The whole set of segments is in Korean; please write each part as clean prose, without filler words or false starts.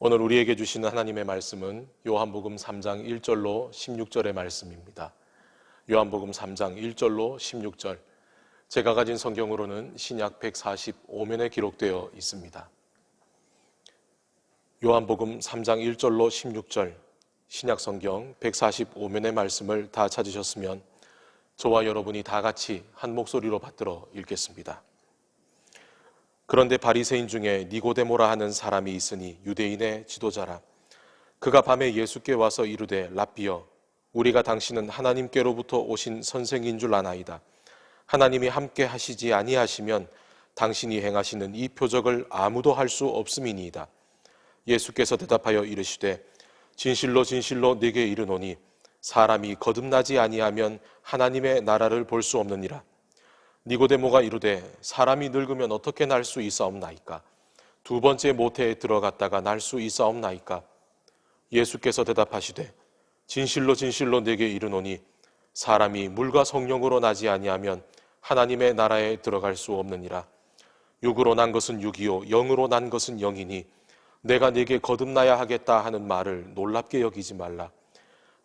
오늘 우리에게 주시는 하나님의 말씀은 요한복음 3장 1절로 16절의 말씀입니다. 요한복음 3장 1절로 16절, 제가 가진 성경으로는 신약 145면에 기록되어 있습니다. 요한복음 3장 1절로 16절, 신약 성경 145면의 말씀을 다 찾으셨으면 저와 여러분이 다 같이 한 목소리로 받들어 읽겠습니다. 그런데 바리새인 중에 니고데모라 하는 사람이 있으니 유대인의 지도자라. 그가 밤에 예수께 와서 이르되, 랍비여, 우리가 당신은 하나님께로부터 오신 선생인 줄 아나이다. 하나님이 함께 하시지 아니하시면 당신이 행하시는 이 표적을 아무도 할 수 없음이니이다. 예수께서 대답하여 이르시되, 진실로 진실로 네게 이르노니 사람이 거듭나지 아니하면 하나님의 나라를 볼 수 없느니라. 니고데모가 이르되, 사람이 늙으면 어떻게 날 수 있사옵나이까? 두 번째 모태에 들어갔다가 날 수 있사옵나이까? 예수께서 대답하시되, 진실로 진실로 네게 이르노니 사람이 물과 성령으로 나지 아니하면 하나님의 나라에 들어갈 수 없느니라. 육으로 난 것은 육이요 영으로 난 것은 영이니 내가 네게 거듭나야 하겠다 하는 말을 놀랍게 여기지 말라.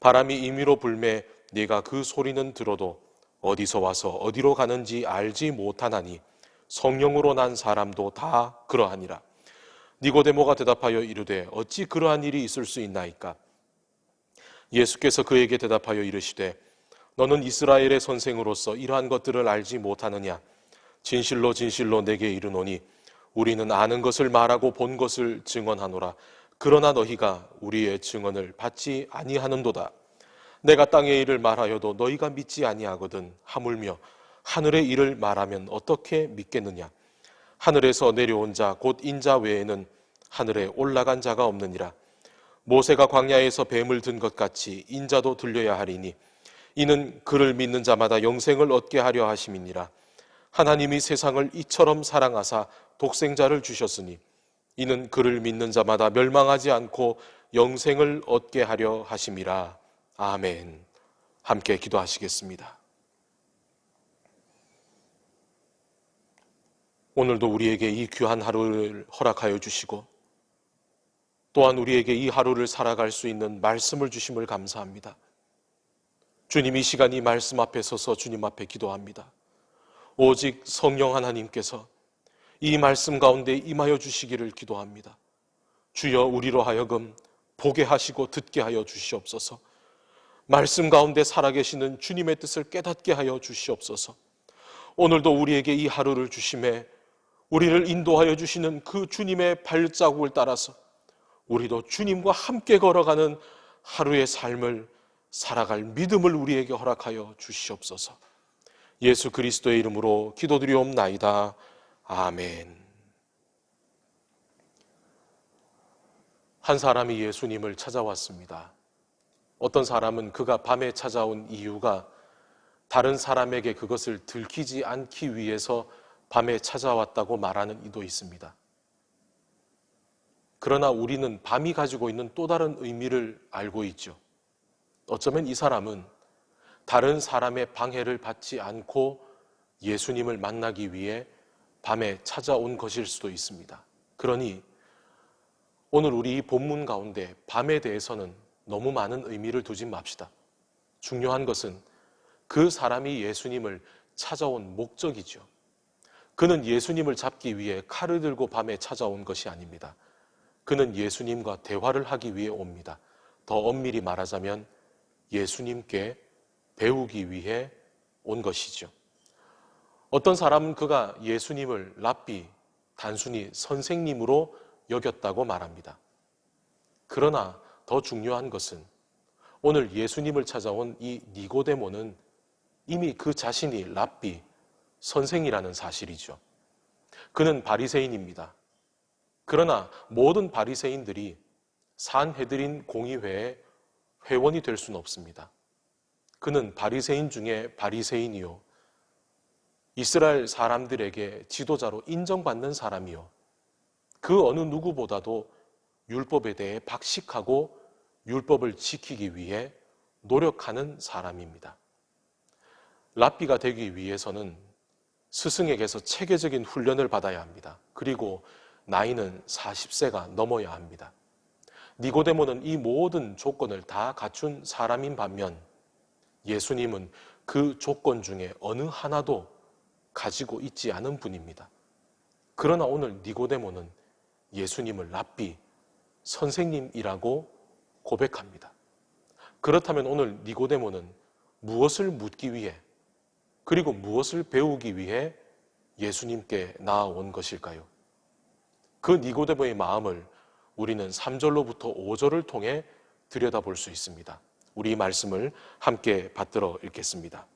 바람이 임의로 불매 네가 그 소리는 들어도 어디서 와서 어디로 가는지 알지 못하나니 성령으로 난 사람도 다 그러하니라. 니고데모가 대답하여 이르되, 어찌 그러한 일이 있을 수 있나이까? 예수께서 그에게 대답하여 이르시되, 너는 이스라엘의 선생으로서 이러한 것들을 알지 못하느냐? 진실로 진실로 내게 이르노니 우리는 아는 것을 말하고 본 것을 증언하노라. 그러나 너희가 우리의 증언을 받지 아니하는도다. 내가 땅의 일을 말하여도 너희가 믿지 아니하거든. 하물며 하늘의 일을 말하면 어떻게 믿겠느냐? 하늘에서 내려온 자 곧 인자 외에는 하늘에 올라간 자가 없느니라. 모세가 광야에서 뱀을 든 것 같이 인자도 들려야 하리니 이는 그를 믿는 자마다 영생을 얻게 하려 하심이니라. 하나님이 세상을 이처럼 사랑하사 독생자를 주셨으니 이는 그를 믿는 자마다 멸망하지 않고 영생을 얻게 하려 하심이라. 아멘. 함께 기도하시겠습니다. 오늘도 우리에게 이 귀한 하루를 허락하여 주시고 또한 우리에게 이 하루를 살아갈 수 있는 말씀을 주심을 감사합니다. 주님, 이 시간 이 말씀 앞에 서서 주님 앞에 기도합니다. 오직 성령 하나님께서 이 말씀 가운데 임하여 주시기를 기도합니다. 주여, 우리로 하여금 보게 하시고 듣게 하여 주시옵소서. 말씀 가운데 살아계시는 주님의 뜻을 깨닫게 하여 주시옵소서. 오늘도 우리에게 이 하루를 주심에 우리를 인도하여 주시는 그 주님의 발자국을 따라서 우리도 주님과 함께 걸어가는 하루의 삶을 살아갈 믿음을 우리에게 허락하여 주시옵소서. 예수 그리스도의 이름으로 기도드리옵나이다. 아멘. 한 사람이 예수님을 찾아왔습니다. 어떤 사람은 그가 밤에 찾아온 이유가 다른 사람에게 그것을 들키지 않기 위해서 밤에 찾아왔다고 말하는 이도 있습니다. 그러나 우리는 밤이 가지고 있는 또 다른 의미를 알고 있죠. 어쩌면 이 사람은 다른 사람의 방해를 받지 않고 예수님을 만나기 위해 밤에 찾아온 것일 수도 있습니다. 그러니 오늘 우리 이 본문 가운데 밤에 대해서는 너무 많은 의미를 두지 맙시다. 중요한 것은 그 사람이 예수님을 찾아온 목적이죠. 그는 예수님을 잡기 위해 칼을 들고 밤에 찾아온 것이 아닙니다. 그는 예수님과 대화를 하기 위해 옵니다. 더 엄밀히 말하자면 예수님께 배우기 위해 온 것이죠. 어떤 사람은 그가 예수님을 랍비, 단순히 선생님으로 여겼다고 말합니다. 그러나 더 중요한 것은 오늘 예수님을 찾아온 이 니고데모는 이미 그 자신이 랍비, 선생이라는 사실이죠. 그는 바리새인입니다. 그러나 모든 바리새인들이 산헤드린 공의회의 회원이 될 수는 없습니다. 그는 바리새인 중에 바리새인이요, 이스라엘 사람들에게 지도자로 인정받는 사람이요, 그 어느 누구보다도 율법에 대해 박식하고 율법을 지키기 위해 노력하는 사람입니다. 랍비가 되기 위해서는 스승에게서 체계적인 훈련을 받아야 합니다. 그리고 나이는 40세가 넘어야 합니다. 니고데모는 이 모든 조건을 다 갖춘 사람인 반면 예수님은 그 조건 중에 어느 하나도 가지고 있지 않은 분입니다. 그러나 오늘 니고데모는 예수님을 랍비, 선생님이라고 고백합니다. 그렇다면 오늘 니고데모는 무엇을 묻기 위해 그리고 무엇을 배우기 위해 예수님께 나아온 것일까요? 그 니고데모의 마음을 우리는 3절로부터 5절을 통해 들여다볼 수 있습니다. 우리 이 말씀을 함께 받들어 읽겠습니다.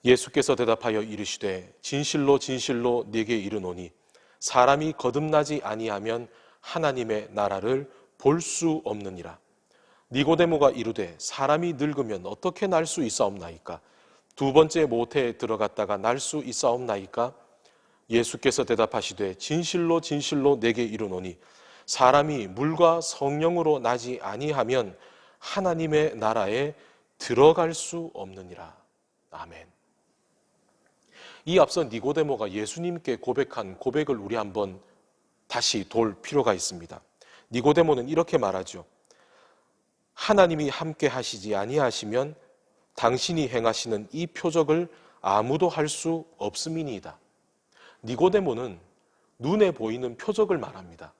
예수께서 대답하여 이르시되 진실로 진실로 네게 이르노니 사람이 거듭나지 아니하면 하나님의 나라를 볼 수 없느니라. 니고데모가 이르되 사람이 늙으면 어떻게 날 수 있사옵나이까? 두 번째 모태에 들어갔다가 날 수 있사옵나이까? 예수께서 대답하시되 진실로 진실로 네게 이르노니 사람이 물과 성령으로 나지 아니하면 하나님의 나라에 들어갈 수 없느니라. 아멘. 이 앞서 니고데모가 예수님께 고백한 고백을 우리 한번 다시 돌 필요가 있습니다. 니고데모는 이렇게 말하죠. 하나님이 함께 하시지 아니하시면 당신이 행하시는 이 표적을 아무도 할 수 없음이니이다. 니고데모는 눈에 보이는 표적을 말합니다.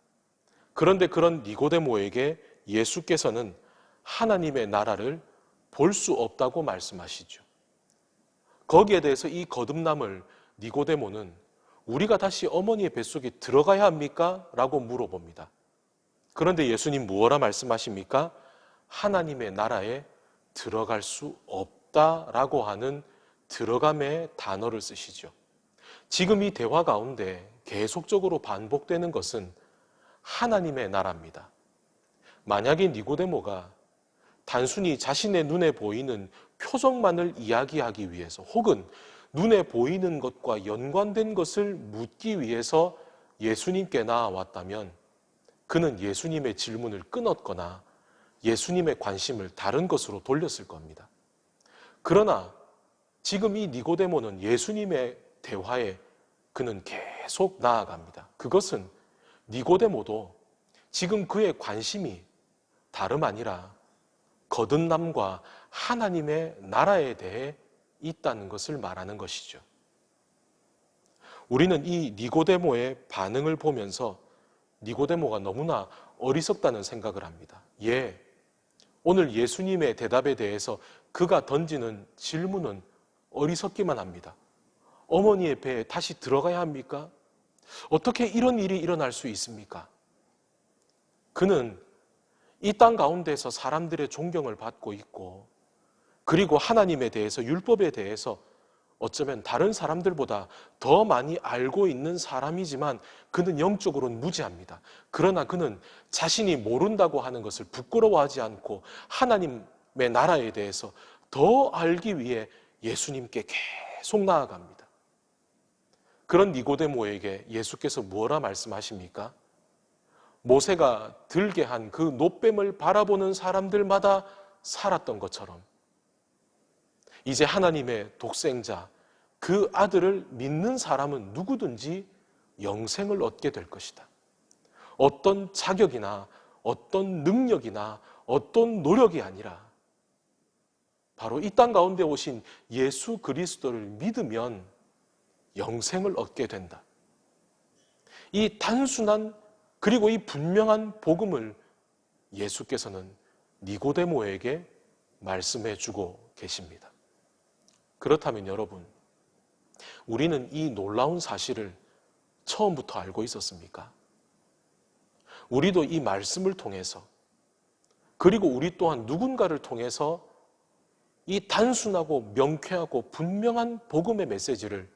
그런데 그런 니고데모에게 예수께서는 하나님의 나라를 볼 수 없다고 말씀하시죠. 거기에 대해서 이 거듭남을 니고데모는 우리가 다시 어머니의 뱃속에 들어가야 합니까? 라고 물어봅니다. 그런데 예수님 무엇라 말씀하십니까? 하나님의 나라에 들어갈 수 없다라고 하는 들어감의 단어를 쓰시죠. 지금 이 대화 가운데 계속적으로 반복되는 것은 하나님의 나라입니다. 만약에 니고데모가 단순히 자신의 눈에 보이는 표적만을 이야기하기 위해서 혹은 눈에 보이는 것과 연관된 것을 묻기 위해서 예수님께 나아왔다면 그는 예수님의 질문을 끊었거나 예수님의 관심을 다른 것으로 돌렸을 겁니다. 그러나 지금 이 니고데모는 예수님의 대화에 그는 계속 나아갑니다. 그것은 니고데모도 지금 그의 관심이 다름 아니라 거듭남과 하나님의 나라에 대해 있다는 것을 말하는 것이죠. 우리는 이 니고데모의 반응을 보면서 니고데모가 너무나 어리석다는 생각을 합니다. 오늘 예수님의 대답에 대해서 그가 던지는 질문은 어리석기만 합니다. 어머니의 배에 다시 들어가야 합니까? 어떻게 이런 일이 일어날 수 있습니까? 그는 이 땅 가운데서 사람들의 존경을 받고 있고 그리고 하나님에 대해서 율법에 대해서 어쩌면 다른 사람들보다 더 많이 알고 있는 사람이지만 그는 영적으로는 무지합니다. 그러나 그는 자신이 모른다고 하는 것을 부끄러워하지 않고 하나님의 나라에 대해서 더 알기 위해 예수님께 계속 나아갑니다. 그런 니고데모에게 예수께서 뭐라 말씀하십니까? 모세가 들게 한 그 놋뱀을 바라보는 사람들마다 살았던 것처럼 이제 하나님의 독생자, 그 아들을 믿는 사람은 누구든지 영생을 얻게 될 것이다. 어떤 자격이나 어떤 능력이나 어떤 노력이 아니라 바로 이 땅 가운데 오신 예수 그리스도를 믿으면 영생을 얻게 된다. 이 단순한 그리고 이 분명한 복음을 예수께서는 니고데모에게 말씀해 주고 계십니다. 그렇다면 여러분, 우리는 이 놀라운 사실을 처음부터 알고 있었습니까? 우리도 이 말씀을 통해서 그리고 우리 또한 누군가를 통해서 이 단순하고 명쾌하고 분명한 복음의 메시지를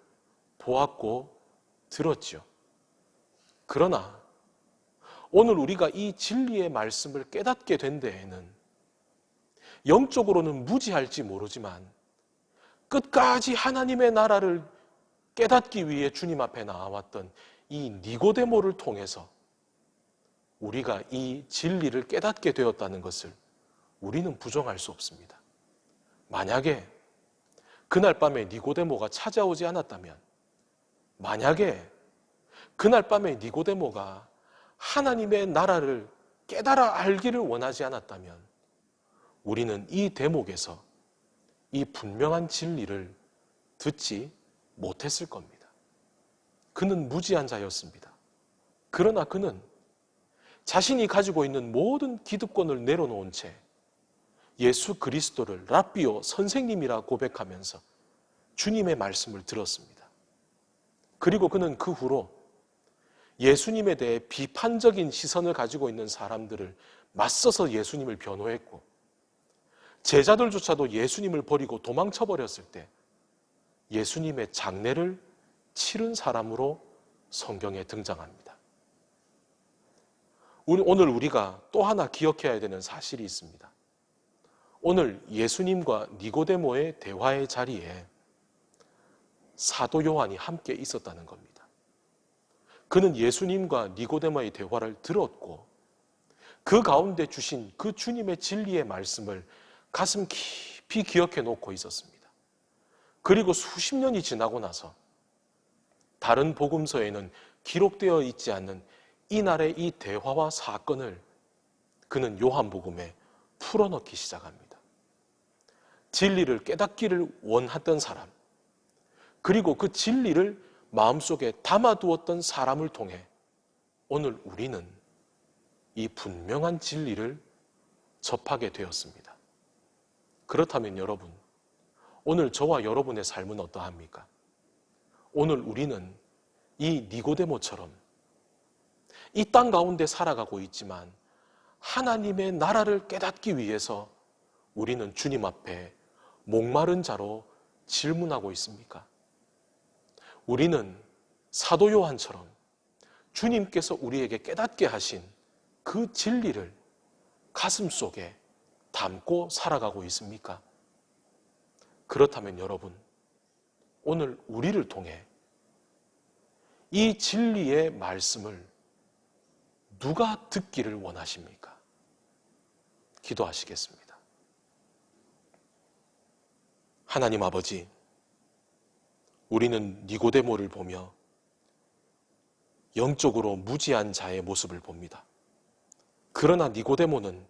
보았고 들었죠. 그러나 오늘 우리가 이 진리의 말씀을 깨닫게 된 데에는 영적으로는 무지할지 모르지만 끝까지 하나님의 나라를 깨닫기 위해 주님 앞에 나와왔던 이 니고데모를 통해서 우리가 이 진리를 깨닫게 되었다는 것을 우리는 부정할 수 없습니다. 만약에 그날 밤에 니고데모가 찾아오지 않았다면, 만약에 그날 밤에 니고데모가 하나님의 나라를 깨달아 알기를 원하지 않았다면 우리는 이 대목에서 이 분명한 진리를 듣지 못했을 겁니다. 그는 무지한 자였습니다. 그러나 그는 자신이 가지고 있는 모든 기득권을 내려놓은 채 예수 그리스도를 랍비오 선생님이라 고백하면서 주님의 말씀을 들었습니다. 그리고 그는 그 후로 예수님에 대해 비판적인 시선을 가지고 있는 사람들을 맞서서 예수님을 변호했고, 제자들조차도 예수님을 버리고 도망쳐 버렸을 때 예수님의 장례를 치른 사람으로 성경에 등장합니다. 오늘 우리가 또 하나 기억해야 되는 사실이 있습니다. 오늘 예수님과 니고데모의 대화의 자리에 사도 요한이 함께 있었다는 겁니다. 그는 예수님과 니고데모의 대화를 들었고 그 가운데 주신 그 주님의 진리의 말씀을 가슴 깊이 기억해 놓고 있었습니다. 그리고 수십 년이 지나고 나서 다른 복음서에는 기록되어 있지 않는 이날의 이 대화와 사건을 그는 요한복음에 풀어넣기 시작합니다. 진리를 깨닫기를 원했던 사람, 그리고 그 진리를 마음속에 담아두었던 사람을 통해 오늘 우리는 이 분명한 진리를 접하게 되었습니다. 그렇다면 여러분, 오늘 저와 여러분의 삶은 어떠합니까? 오늘 우리는 이 니고데모처럼 이 땅 가운데 살아가고 있지만 하나님의 나라를 깨닫기 위해서 우리는 주님 앞에 목마른 자로 질문하고 있습니까? 우리는 사도 요한처럼 주님께서 우리에게 깨닫게 하신 그 진리를 가슴 속에 담고 살아가고 있습니까? 그렇다면 여러분, 오늘 우리를 통해 이 진리의 말씀을 누가 듣기를 원하십니까? 기도하시겠습니다. 하나님 아버지, 우리는 니고데모를 보며 영적으로 무지한 자의 모습을 봅니다. 그러나 니고데모는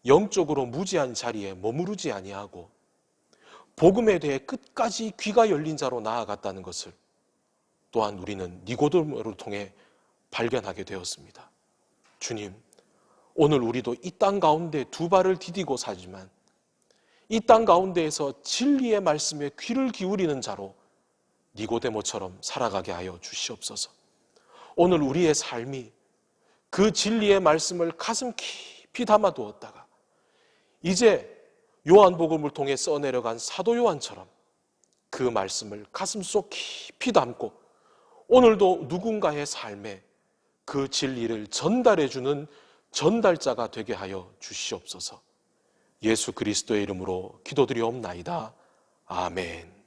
영적으로 무지한 자리에 머무르지 아니하고 복음에 대해 끝까지 귀가 열린 자로 나아갔다는 것을 또한 우리는 니고데모를 통해 발견하게 되었습니다. 주님, 오늘 우리도 이 땅 가운데 두 발을 디디고 살지만 이 땅 가운데에서 진리의 말씀에 귀를 기울이는 자로 니고데모처럼 살아가게 하여 주시옵소서. 오늘 우리의 삶이 그 진리의 말씀을 가슴 깊이 담아두었다가 이제 요한복음을 통해 써내려간 사도 요한처럼 그 말씀을 가슴속 깊이 담고 오늘도 누군가의 삶에 그 진리를 전달해주는 전달자가 되게 하여 주시옵소서. 예수 그리스도의 이름으로 기도드리옵나이다. 아멘.